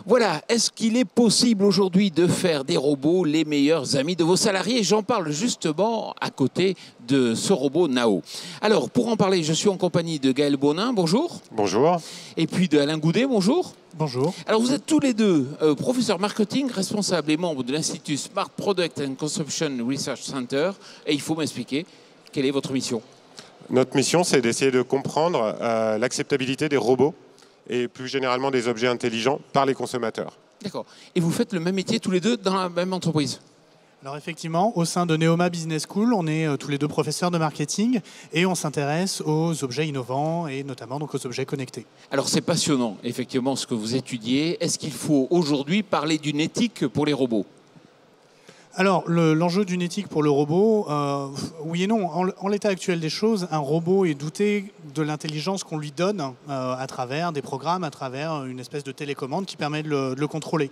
Voilà, est-ce qu'il est possible aujourd'hui de faire des robots les meilleurs amis de vos salariés? J'en parle justement à côté de ce robot Nao. Alors, pour en parler, je suis en compagnie de Gaël Bonin, bonjour. Bonjour. Et puis de Alain Goudet, bonjour. Bonjour. Alors, vous êtes tous les deux professeurs marketing, responsables et membres de l'Institut Smart Product and Consumption Research Center. Et il faut m'expliquer, quelle est votre mission? Notre mission, c'est d'essayer de comprendre l'acceptabilité des robots et plus généralement des objets intelligents par les consommateurs. D'accord. Et vous faites le même métier tous les deux dans la même entreprise? Alors effectivement, au sein de Neoma Business School, on est tous les deux professeurs de marketing et on s'intéresse aux objets innovants et notamment donc aux objets connectés. Alors c'est passionnant, effectivement, ce que vous étudiez. Est-ce qu'il faut aujourd'hui parler d'une éthique pour les robots? Alors, l'enjeu d'une éthique pour le robot, oui et non. En l'état actuel des choses, un robot est douté de l'intelligence qu'on lui donne à travers des programmes, à travers une espèce de télécommande qui permet de le contrôler.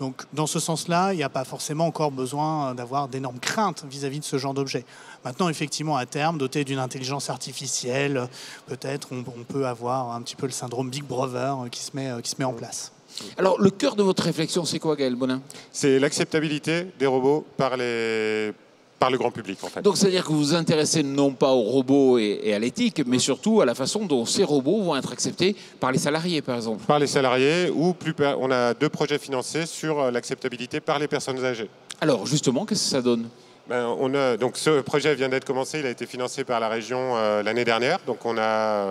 Donc, dans ce sens-là, il n'y a pas forcément encore besoin d'avoir d'énormes craintes vis-à-vis de ce genre d'objet. Maintenant, effectivement, à terme, doté d'une intelligence artificielle, peut-être on peut avoir un petit peu le syndrome Big Brother qui se met en place. Alors, le cœur de votre réflexion, c'est quoi, Gaël Bonin? C'est l'acceptabilité des robots par le grand public, en fait. Donc, c'est-à-dire que vous vous intéressez non pas aux robots et à l'éthique, mais surtout à la façon dont ces robots vont être acceptés par les salariés, par exemple. Par les salariés, ou on a 2 projets financés sur l'acceptabilité par les personnes âgées. Alors, justement, qu'est-ce que ça donne? Donc ce projet vient d'être commencé, il a été financé par la région l'année dernière. Donc on a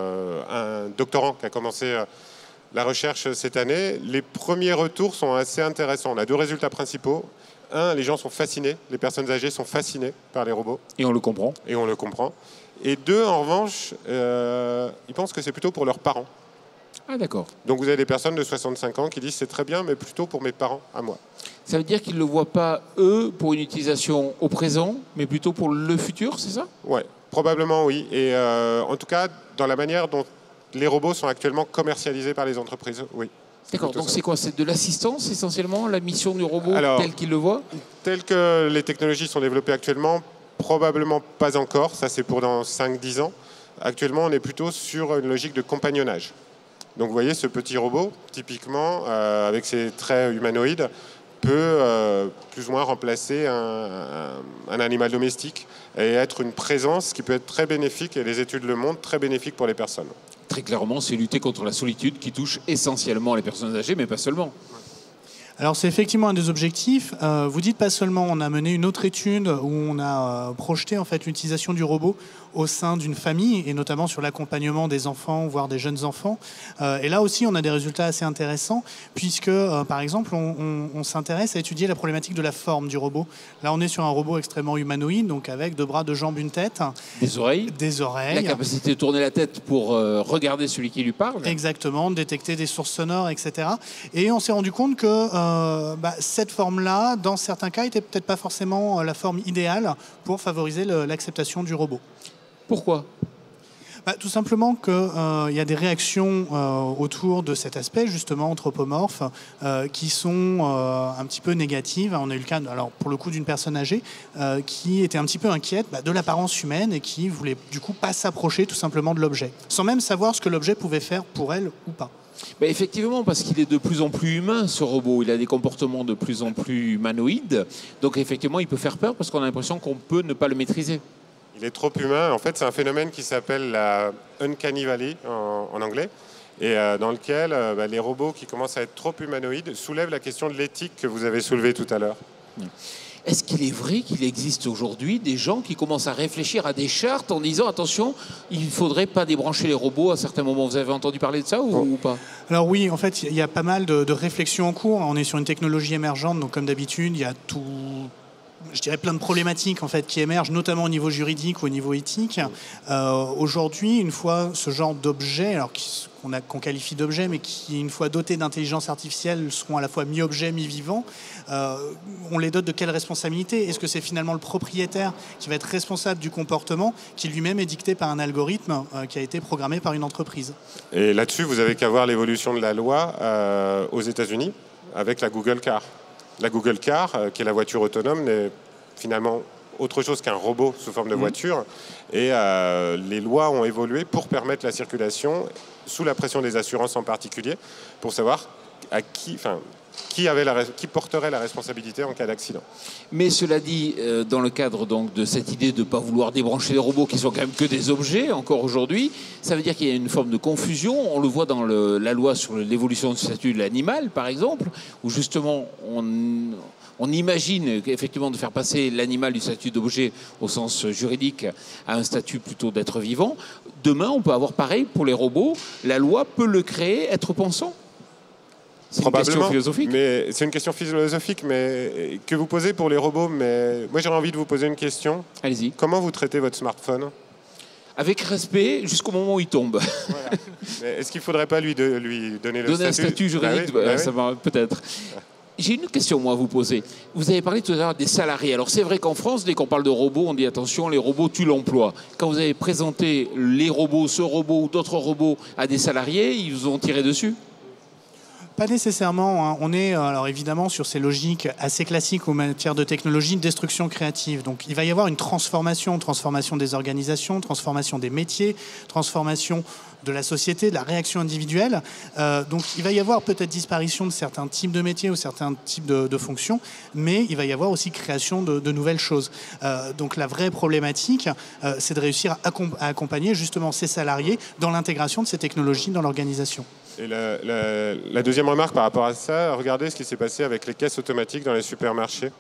un doctorant qui a commencé la recherche cette année. Les premiers retours sont assez intéressants. On a 2 résultats principaux. Un, les gens sont fascinés, les personnes âgées sont fascinées par les robots. Et on le comprend. Et on le comprend. Et 2, en revanche, ils pensent que c'est plutôt pour leurs parents. Ah, d'accord. Donc vous avez des personnes de 65 ans qui disent c'est très bien, mais plutôt pour mes parents, à moi. Ça veut dire qu'ils ne le voient pas, eux, pour une utilisation au présent, mais plutôt pour le futur, c'est ça? Oui, probablement oui. Et en tout cas, dans la manière dont les robots sont actuellement commercialisés par les entreprises, oui. D'accord, donc c'est quoi? C'est de l'assistance essentiellement, la mission du robot telle qu'il le voit? Tel que les technologies sont développées actuellement, probablement pas encore. Ça, c'est pour dans 5-10 ans. Actuellement, on est plutôt sur une logique de compagnonnage. Donc vous voyez, ce petit robot, typiquement, avec ses traits humanoïdes, peut plus ou moins remplacer un animal domestique et être une présence qui peut être très bénéfique, et les études le montrent, très bénéfique pour les personnes. Très clairement, c'est lutter contre la solitude qui touche essentiellement les personnes âgées, mais pas seulement. Alors c'est effectivement un des objectifs. Vous dites pas seulement, on a mené une autre étude où on a projeté en fait l'utilisation du robot au sein d'une famille et notamment sur l'accompagnement des enfants, voire des jeunes enfants. Et là aussi, on a des résultats assez intéressants puisque, par exemple, on s'intéresse à étudier la problématique de la forme du robot. Là, on est sur un robot extrêmement humanoïde, donc avec 2 bras, 2 jambes, une tête. Des oreilles. Des oreilles. La capacité de tourner la tête pour regarder celui qui lui parle. Exactement, de détecter des sources sonores, etc. Et on s'est rendu compte que cette forme-là, dans certains cas, n'était peut-être pas forcément la forme idéale pour favoriser l'acceptation du robot. Pourquoi? Tout simplement qu'il y a des réactions autour de cet aspect justement anthropomorphe qui sont un petit peu négatives. On a eu le cas, alors pour le coup, d'une personne âgée qui était un petit peu inquiète de l'apparence humaine et qui voulait du coup pas s'approcher tout simplement de l'objet, sans même savoir ce que l'objet pouvait faire pour elle ou pas. Ben effectivement, parce qu'il est de plus en plus humain, ce robot. Il a des comportements de plus en plus humanoïdes. Donc effectivement, il peut faire peur parce qu'on a l'impression qu'on peut ne pas le maîtriser. Il est trop humain. En fait, c'est un phénomène qui s'appelle la Uncanny Valley en anglais, et dans lequel les robots qui commencent à être trop humanoïdes soulèvent la question de l'éthique que vous avez soulevée tout à l'heure. Est-ce qu'il est vrai qu'il existe aujourd'hui des gens qui commencent à réfléchir à des chartes en disant attention, il ne faudrait pas débrancher les robots à certains moments? Vous avez entendu parler de ça ou pas? Alors oui, en fait, il y a pas mal de réflexions en cours. On est sur une technologie émergente, donc comme d'habitude, il y a tout... Je dirais plein de problématiques en fait qui émergent, notamment au niveau juridique ou au niveau éthique. Aujourd'hui, une fois ce genre d'objets, alors qu'on qualifie d'objets, mais qui, une fois dotés d'intelligence artificielle, seront à la fois mi-objet, mi-vivant, on les dote de quelle responsabilité? Est-ce que c'est finalement le propriétaire qui va être responsable du comportement qui lui-même est dicté par un algorithme qui a été programmé par une entreprise? Et là-dessus, vous avez qu'à voir l'évolution de la loi aux États-Unis avec la Google Car. La Google Car, qui est la voiture autonome, n'est finalement autre chose qu'un robot sous forme de voiture. Et les lois ont évolué pour permettre la circulation, sous la pression des assurances en particulier, pour savoir qui porterait la responsabilité en cas d'accident. Mais cela dit, dans le cadre donc, de cette idée de ne pas vouloir débrancher les robots qui sont quand même que des objets encore aujourd'hui, ça veut dire qu'il y a une forme de confusion. On le voit dans la loi sur l'évolution du statut de l'animal, par exemple, où justement on imagine effectivement de faire passer l'animal du statut d'objet au sens juridique à un statut plutôt d'être vivant. Demain, on peut avoir pareil pour les robots. La loi peut le créer, être pensant. C'est une question philosophique. Mais c'est une question philosophique, mais que vous posez pour les robots. Mais moi, j'aurais envie de vous poser une question. Allez-y. Comment vous traitez votre smartphone? Avec respect jusqu'au moment où il tombe. Voilà. Est-ce qu'il ne faudrait pas lui donner le statut? Un statut juridique, ça va peut-être. J'ai une question, moi, à vous poser. Vous avez parlé tout à l'heure des salariés. Alors, c'est vrai qu'en France, dès qu'on parle de robots, on dit attention, les robots tuent l'emploi. Quand vous avez présenté les robots, ce robot ou d'autres robots à des salariés, ils vous ont tiré dessus? Pas nécessairement. Hein. On est alors évidemment sur ces logiques assez classiques en matière de technologie de destruction créative. Donc il va y avoir une transformation des organisations, transformation des métiers, transformation de la société, de la réaction individuelle. Donc il va y avoir peut-être disparition de certains types de métiers ou certains types de fonctions, mais il va y avoir aussi création de nouvelles choses. Donc la vraie problématique, c'est de réussir à accompagner justement ces salariés dans l'intégration de ces technologies dans l'organisation. Et la deuxième remarque par rapport à ça, regardez ce qui s'est passé avec les caisses automatiques dans les supermarchés.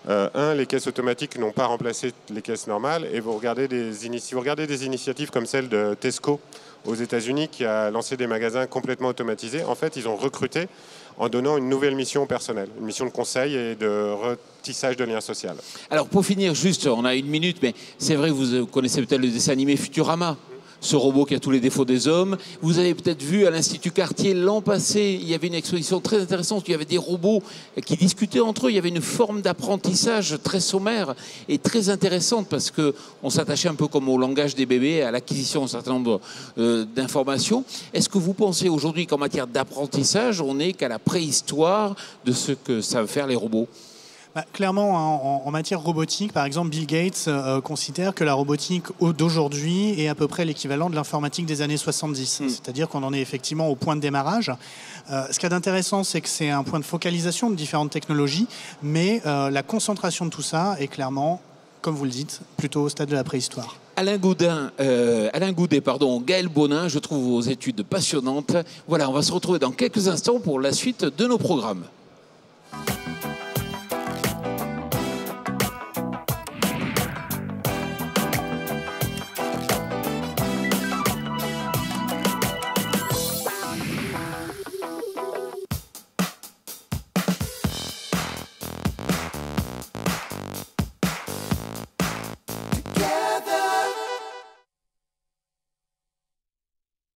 Les caisses automatiques n'ont pas remplacé les caisses normales, et vous regardez des initiatives comme celle de Tesco aux États-Unis qui a lancé des magasins complètement automatisés. En fait, ils ont recruté en donnant une nouvelle mission au personnel, une mission de conseil et de retissage de liens sociaux. Alors pour finir, juste, on a une minute, mais c'est vrai que vous connaissez peut-être le dessin animé Futurama. Ce robot qui a tous les défauts des hommes. Vous avez peut-être vu à l'Institut Cartier l'an passé, il y avait une exposition très intéressante, il y avait des robots qui discutaient entre eux, il y avait une forme d'apprentissage très sommaire et très intéressante parce qu'on s'attachait un peu comme au langage des bébés, à l'acquisition d'un certain nombre d'informations. Est-ce que vous pensez aujourd'hui qu'en matière d'apprentissage, on n'est qu'à la préhistoire de ce que savent faire les robots ? Clairement, en matière robotique, par exemple, Bill Gates considère que la robotique d'aujourd'hui est à peu près l'équivalent de l'informatique des années 70. C'est-à-dire qu'on en est effectivement au point de démarrage. Ce qu'il y a d'intéressant, c'est que c'est un point de focalisation de différentes technologies, mais la concentration de tout ça est clairement, comme vous le dites, plutôt au stade de la préhistoire. Alain Goudet, Gaël Bonin, je trouve vos études passionnantes. Voilà, on va se retrouver dans quelques instants pour la suite de nos programmes.